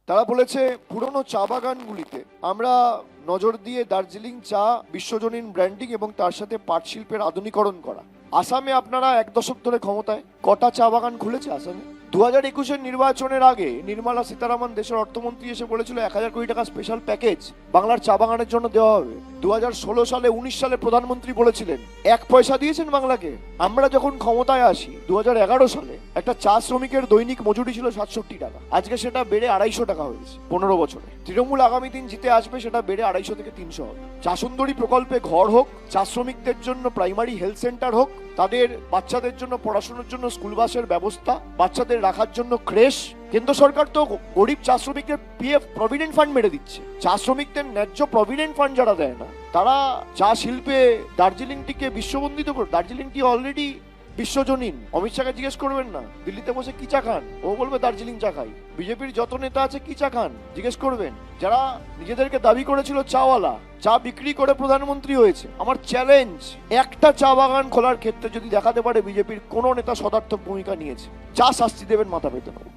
তারা বলেছে পুরনো চা বাগানগুলিতে আমরা নজর দিয়ে দার্জিলিং চা বিশ্বজনীন ব্র্যান্ডিং এবং তার সাথে পাট শিল্পের আধুনিকরণ করা। আসামে আপনারা 1 দশক ধরে ক্ষমতায়, কটা চা বাগান খুলেছে আসামে? 2021-এর নির্বাচনের আগে নির্মলা সীতারামন দেশের অর্থমন্ত্রী এসে বলেছিল 1000 কোটি টাকা স্পেশাল প্যাকেজ বাংলার চা বাগানের জন্য দেওয়া হবে। 2016 সালে 19 সালে প্রধানমন্ত্রী বলেছিলেন 1 পয়সা দিয়েছেন বাংলাকে। আমরা যখন ক্ষমতায় আসি 2011 সালে একটা চা শ্রমিকের দৈনিক মজুরি ছিল 67 টাকা, আজকে সেটা বেড়ে 250 টাকা হয়েছে 15 বছরে। তৃণমূল আগামী দিন জিতে আসবে, সেটা বেড়ে 250 থেকে 300 হবে। চা সুন্দরী প্রকল্পে ঘর হোক, চা শ্রমিকদের জন্য প্রাইমারি হেলথ সেন্টার হোক, তাদের বাচ্চাদের জন্য পড়াশোনার জন্য স্কুল বাসের ব্যবস্থা, বাচ্চাদের রাখার জন্য ক্রেশ। কেন্দ্র সরকার তো গরিব চা শ্রমিকদের পিএফ প্রভিডেন্ট ফান্ড মেরে দিচ্ছে। চা শ্রমিকদের ন্যায্য প্রভিডেন্ট ফান্ড যারা দেয় না, তারা চা শিল্পে দার্জিলিংটিকে বিশ্ববন্দিত করে। দার্জিলিংটি অলরেডি বিশ্বজনীন। অমিত শাহকে জিজ্ঞেস করবেন না দিল্লিতে বসে কি চা খান, ও বলবে দার্জিলিং চা খাই। বিজেপির যত নেতা আছে কি চা খান জিজ্ঞেস করবেন। যারা নিজেদেরকে দাবি করেছিল চাওয়ালা, চা বিক্রি করে প্রধানমন্ত্রী হয়েছে। আমার চ্যালেঞ্জ, একটা চা বাগান খোলার ক্ষেত্রে যদি দেখাতে পারে বিজেপির কোন নেতা সদার্থক ভূমিকা নিয়েছে, চা শাস্তি দেবেন মাথা পেতে পারে।